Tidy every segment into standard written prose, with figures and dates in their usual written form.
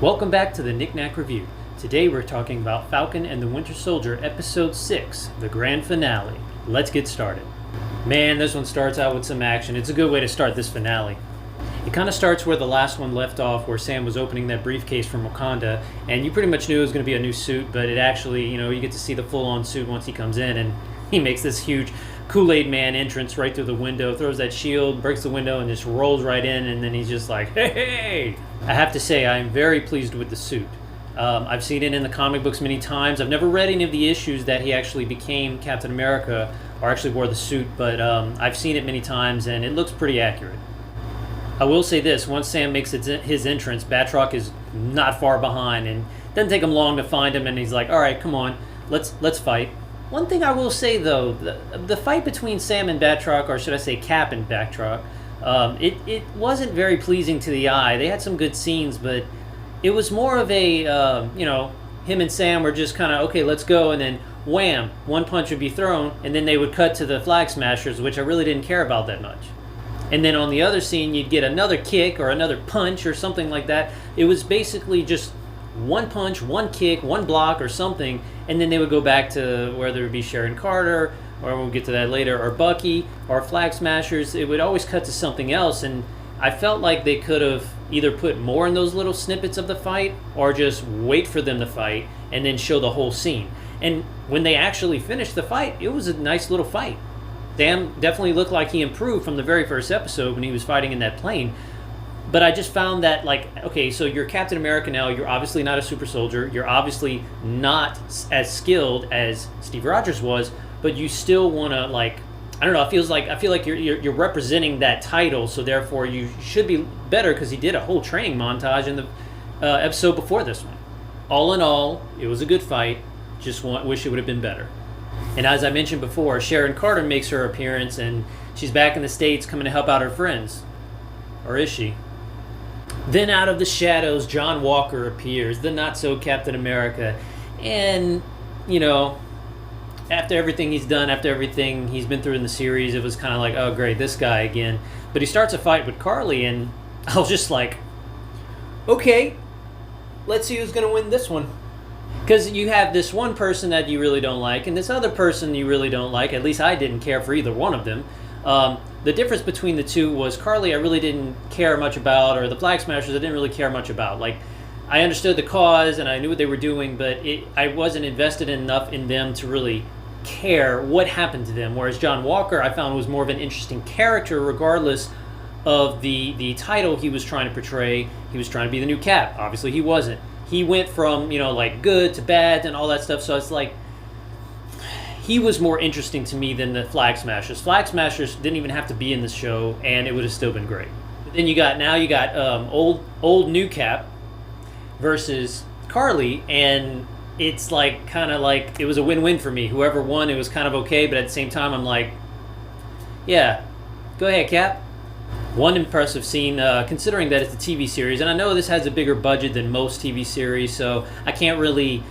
Welcome back to the Knick-Knack Review. Today we're talking about Falcon and the Winter Soldier, Episode 6, the grand finale. Let's get started. Man, this one starts out with some action. It's a good way to start this finale. It kind of starts where the last one left off, where Sam was opening that briefcase from Wakanda, and you pretty much knew it was going to be a new suit, but it actually, you get to see the full-on suit once he comes in, and he makes this huge Kool-Aid Man entrance right through the window, throws that shield, breaks the window, and just rolls right in, and then he's just like, hey! I have to say, I am very pleased with the suit. I've seen it in the comic books many times. I've never read any of the issues that he actually became Captain America, or actually wore the suit, but I've seen it many times, and it looks pretty accurate. I will say this, once Sam makes his entrance, Batroc is not far behind, and it doesn't take him long to find him, and he's like, alright, come on, let's fight. One thing I will say, though, the fight between Sam and Batroc, or should I say Cap and Batroc, it wasn't very pleasing to the eye. They had some good scenes, but it was more of a, him and Sam were just kind of, okay, let's go, and then wham, one punch would be thrown, and then they would cut to the Flag Smashers, which I really didn't care about that much. And then on the other scene, you'd get another kick or another punch or something like that. It was basically just one punch, one kick, one block or something, and then they would go back to whether it be Sharon Carter, or we'll get to that later, or Bucky, or Flag Smashers. It would always cut to something else, and I felt like they could have either put more in those little snippets of the fight, or just wait for them to fight, and then show the whole scene. And when they actually finished the fight, it was a nice little fight. Sam definitely looked like he improved from the very first episode when he was fighting in that plane. But I just found that, okay, so you're Captain America now, you're obviously not a super soldier, you're obviously not as skilled as Steve Rogers was, but you still want to, I don't know, I feel like you're representing that title, so therefore you should be better, because he did a whole training montage in the episode before this one. All in all, it was a good fight, just wish it would have been better. And as I mentioned before, Sharon Carter makes her appearance, and she's back in the States coming to help out her friends. Or is she? Then out of the shadows, John Walker appears, the not-so Captain America. And, after everything he's done, after everything he's been through in the series, it was kind of like, oh great, this guy again. But he starts a fight with Carly, and I was just like, okay, let's see who's going to win this one. Because you have this one person that you really don't like, and this other person you really don't like. At least I didn't care for either one of them. The difference between the two was Carly I really didn't care much about, or the Flag Smashers I didn't really care much about. I understood the cause and I knew what they were doing, but I wasn't invested enough in them to really care what happened to them. Whereas John Walker I found was more of an interesting character, regardless of the title he was trying to portray. He was trying to be the new Cap. Obviously he wasn't. He went from, good to bad and all that stuff, so it's like, he was more interesting to me than the Flag Smashers. Flag Smashers didn't even have to be in the show, and it would have still been great. But then you got old new Cap versus Carly, and it's it was a win-win for me. Whoever won, it was kind of okay, but at the same time, I'm like, yeah, go ahead, Cap. One impressive scene, considering that it's a TV series, and I know this has a bigger budget than most TV series, so I can't really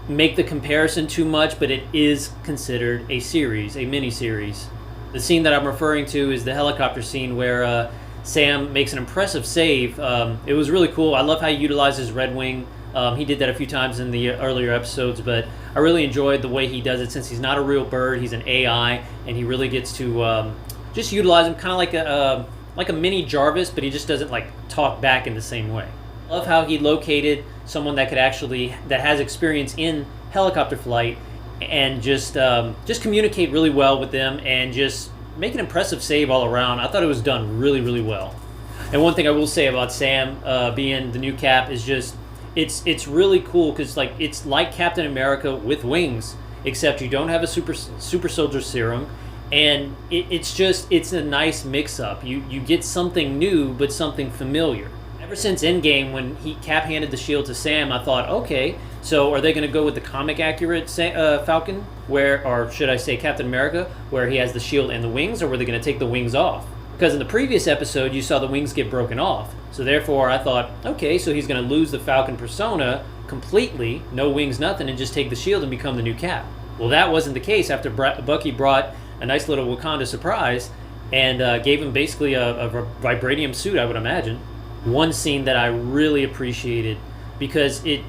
make the comparison too much, but it is considered a series, a mini-series. The scene that I'm referring to is the helicopter scene where Sam makes an impressive save. It was really cool. I love how he utilizes Red Wing. He did that a few times in the earlier episodes, but I really enjoyed the way he does it, since he's not a real bird, he's an AI, and he really gets to just utilize him kind of like a mini Jarvis, but he just doesn't talk back in the same way. Love how he located someone that has experience in helicopter flight, and just communicate really well with them, and just make an impressive save all around. I thought it was done really, really well. And one thing I will say about Sam being the new Cap is just it's really cool, because it's like Captain America with wings, except you don't have a super soldier serum, and it's a nice mix-up. You get something new, but something familiar. Ever since Endgame, when Cap handed the shield to Sam, I thought, okay, so are they going to go with the comic-accurate Falcon, or should I say Captain America, where he has the shield and the wings, or were they going to take the wings off? Because in the previous episode, you saw the wings get broken off. So therefore, I thought, okay, so he's going to lose the Falcon persona completely, no wings, nothing, and just take the shield and become the new Cap. Well, that wasn't the case after Bucky brought a nice little Wakanda surprise and gave him basically a vibranium suit, I would imagine. One scene that I really appreciated because it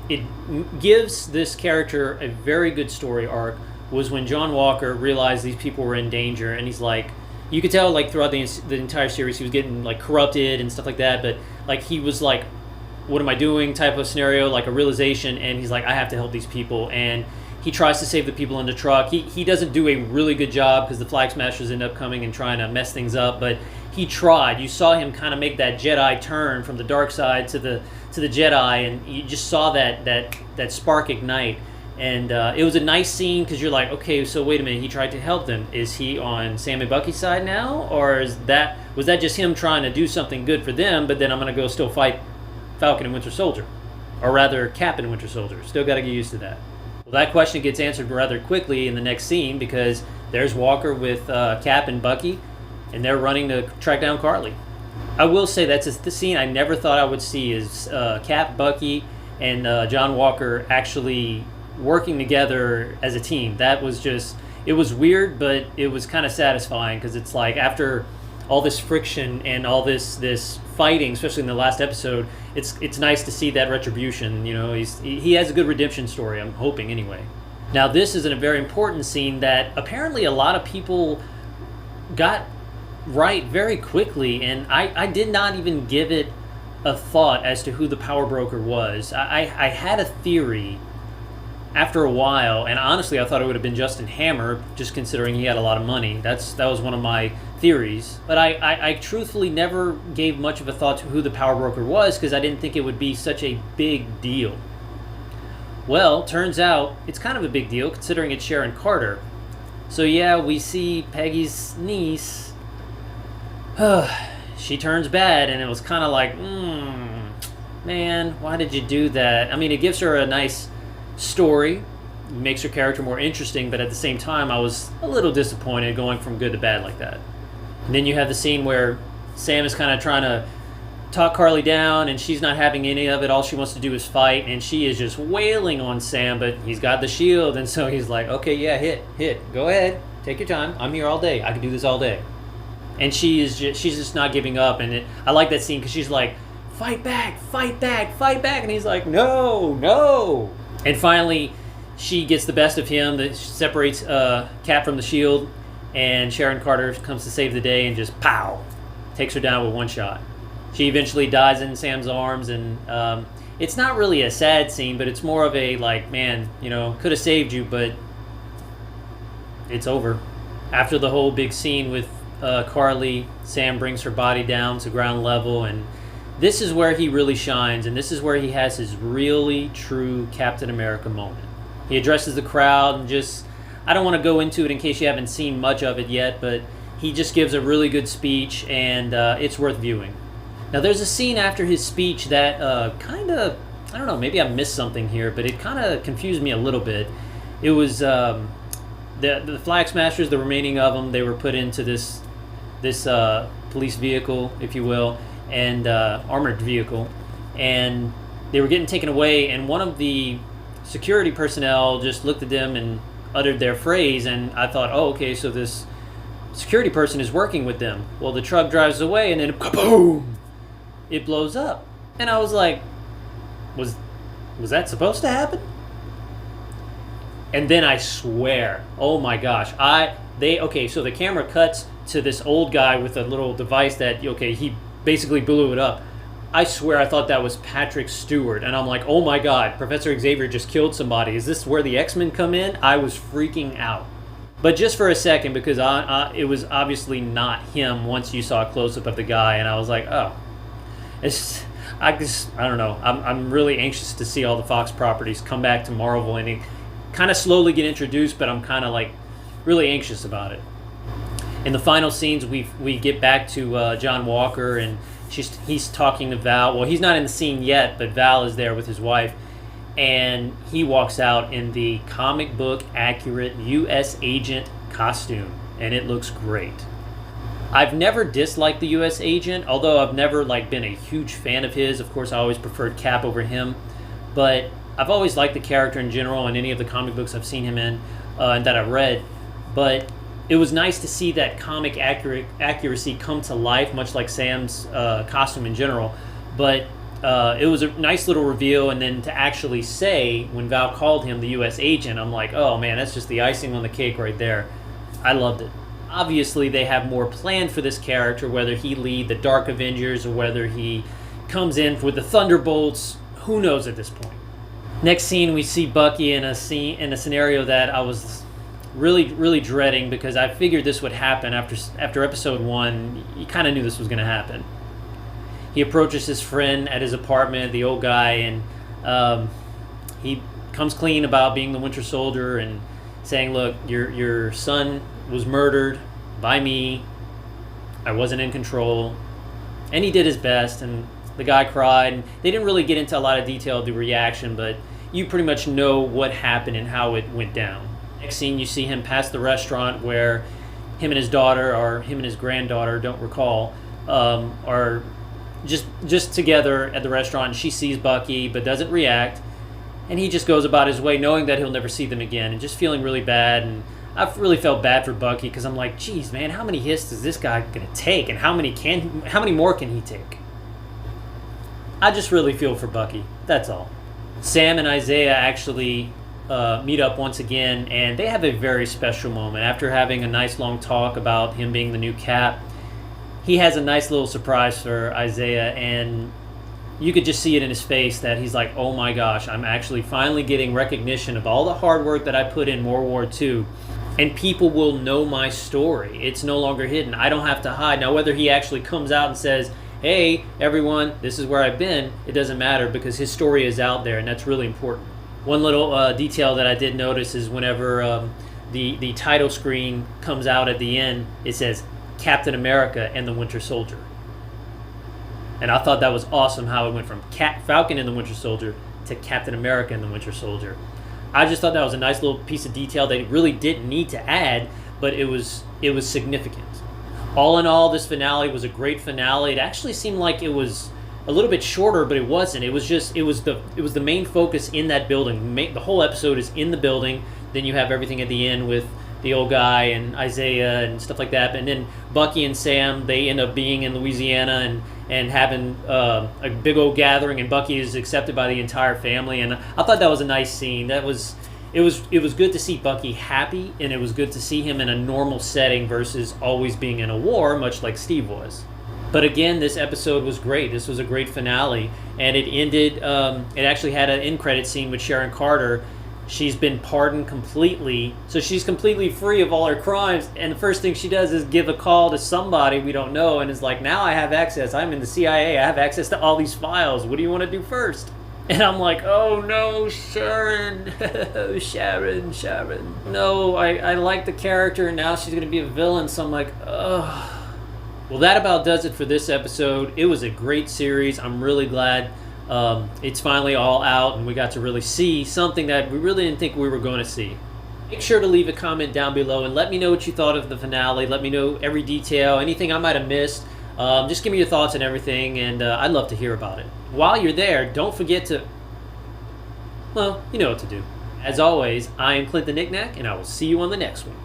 gives this character a very good story arc. Was when John Walker realized these people were in danger, and he's like, you could tell like throughout the entire series he was getting like corrupted and stuff like that, but like he was like, what am I doing type of scenario, like a realization, and he's like, I have to help these people, and he tries to save the people in the truck. He doesn't do a really good job because the Flag Smashers end up coming and trying to mess things up, but he tried. You saw him kind of make that Jedi turn from the dark side to the Jedi, and you just saw that spark ignite. And it was a nice scene because you're like, okay, so wait a minute, he tried to help them. Is he on Sam and Bucky's side now? Or was that just him trying to do something good for them, but then I'm going to go still fight Falcon and Winter Soldier? Or rather, Cap and Winter Soldier. Still got to get used to that. Well, that question gets answered rather quickly in the next scene because there's Walker with Cap and Bucky, and they're running to track down Carly. I will say that's the scene I never thought I would see is Cap, Bucky, and John Walker actually working together as a team. That was just, it was weird, but it was kind of satisfying because it's like after all this friction and all this fighting, especially in the last episode, it's nice to see that retribution. You know, he has a good redemption story, I'm hoping anyway. Now this is a very important scene that apparently a lot of people got right very quickly, and I did not even give it a thought as to who the power broker was. I had a theory after a while, and honestly I thought it would have been Justin Hammer, just considering he had a lot of money. That was one of my theories, but I truthfully never gave much of a thought to who the power broker was because I didn't think it would be such a big deal. Well, turns out it's kind of a big deal considering it's Sharon Carter. So yeah, we see Peggy's niece. She turns bad, and it was kind of like, man, why did you do that? I mean, it gives her a nice story, makes her character more interesting, but at the same time I was a little disappointed going from good to bad like that. And then you have the scene where Sam is kind of trying to talk Carly down, and she's not having any of it. All she wants to do is fight, and she is just wailing on Sam, but he's got the shield, and so he's like, okay, yeah, hit, go ahead, take your time, I'm here all day, I can do this all day. And she's just not giving up, and I like that scene because she's like, fight back, and he's like, no. And finally, she gets the best of him. That separates Cap from the shield, and Sharon Carter comes to save the day and just pow, takes her down with one shot. She eventually dies in Sam's arms, and it's not really a sad scene, but it's more of a like, man, you know, could have saved you, but it's over. After the whole big scene with Carly, Sam brings her body down to ground level, and this is where he really shines, and this is where he has his really true Captain America moment. He addresses the crowd and just, I don't want to go into it in case you haven't seen much of it yet, but he just gives a really good speech, and it's worth viewing. Now there's a scene after his speech that kind of, I don't know, maybe I missed something here, but it kind of confused me a little bit. It was the Flag Smashers, the remaining of them, they were put into this police vehicle, if you will, and armored vehicle, and they were getting taken away, and one of the security personnel just looked at them and uttered their phrase, and I thought, oh, okay, so this security person is working with them. Well, the truck drives away, and then kaboom, it blows up, and I was like, was that supposed to happen? And then I swear, oh my gosh, so the camera cuts to this old guy with a little device that, okay, he basically blew it up. I swear I thought that was Patrick Stewart, and I'm like, oh my god, Professor Xavier just killed somebody. Is this where the X-Men come in? I was freaking out. But just for a second, because it was obviously not him once you saw a close-up of the guy, and I was like, oh. I don't know. I'm really anxious to see all the Fox properties come back to Marvel and kind of slowly get introduced, but I'm kind of like really anxious about it. In the final scenes, we get back to John Walker, and he's talking to Val. Well, he's not in the scene yet, but Val is there with his wife, and he walks out in the comic book accurate U.S. agent costume, and it looks great. I've never disliked the U.S. agent, although I've never been a huge fan of his. Of course, I always preferred Cap over him, but I've always liked the character in general in any of the comic books I've seen him in and that I've read. But it was nice to see that comic accuracy come to life, much like Sam's costume in general. But it was a nice little reveal, and then to actually say, when Val called him the U.S. agent, I'm like, oh man, that's just the icing on the cake right there. I loved it. Obviously, they have more planned for this character, whether he lead the Dark Avengers or whether he comes in with the Thunderbolts. Who knows at this point? Next scene, we see Bucky in a scenario that I was really dreading, because I figured this would happen after episode 1. You kind of knew this was going to happen. He approaches his friend at his apartment, the old guy, and he comes clean about being the Winter Soldier and saying, look, your son was murdered by me. I wasn't in control. And he did his best, and the guy cried. They didn't really get into a lot of detail of the reaction, but you pretty much know what happened and how it went down. Next scene, you see him pass the restaurant where him and his daughter, or him and his granddaughter, don't recall, are just together at the restaurant, and she sees Bucky but doesn't react, and he just goes about his way knowing that he'll never see them again, and just feeling really bad. And I've really felt bad for Bucky, because I'm like, geez, man, how many hits is this guy gonna take, and how many more can he take? I just really feel for Bucky, that's all. Sam and Isaiah actually meet up once again, and they have a very special moment. After having a nice long talk about him being the new Cap, he has a nice little surprise for Isaiah, and you could just see it in his face that he's like, oh my gosh, I'm actually finally getting recognition of all the hard work that I put in World War II, and people will know my story. It's no longer hidden. I don't have to hide. Now, whether he actually comes out and says, hey, everyone, this is where I've been, it doesn't matter, because his story is out there, and that's really important. One little detail that I did notice is whenever the title screen comes out at the end, it says Captain America and the Winter Soldier. And I thought that was awesome how it went from Falcon and the Winter Soldier to Captain America and the Winter Soldier. I just thought that was a nice little piece of detail that it really didn't need to add, but it was significant. All in all, this finale was a great finale. It actually seemed like it was a little bit shorter, but it wasn't. It was the main focus in that building. The whole episode is in the building. Then you have everything at the end with the old guy and Isaiah and stuff like that. And then Bucky and Sam, they end up being in Louisiana and having a big old gathering, and Bucky is accepted by the entire family. And I thought that was a nice scene. It was good to see Bucky happy, and it was good to see him in a normal setting versus always being in a war, much like Steve was. But again, this episode was great. This was a great finale, and it ended. It actually had an end credit scene with Sharon Carter. She's been pardoned completely, so she's completely free of all her crimes. And the first thing she does is give a call to somebody we don't know, and is like, "Now I have access. I'm in the CIA. I have access to all these files. What do you want to do first?" And I'm like, "Oh no, Sharon, Sharon. No, I like the character, and now she's gonna be a villain." So I'm like, ugh. Well, that about does it for this episode. It was a great series. I'm really glad it's finally all out, and we got to really see something that we really didn't think we were going to see. Make sure to leave a comment down below and let me know what you thought of the finale. Let me know every detail, anything I might have missed. Just give me your thoughts on everything, and I'd love to hear about it. While you're there, don't forget to, well, you know what to do. As always, I am Clint the Knickknack, and I will see you on the next one.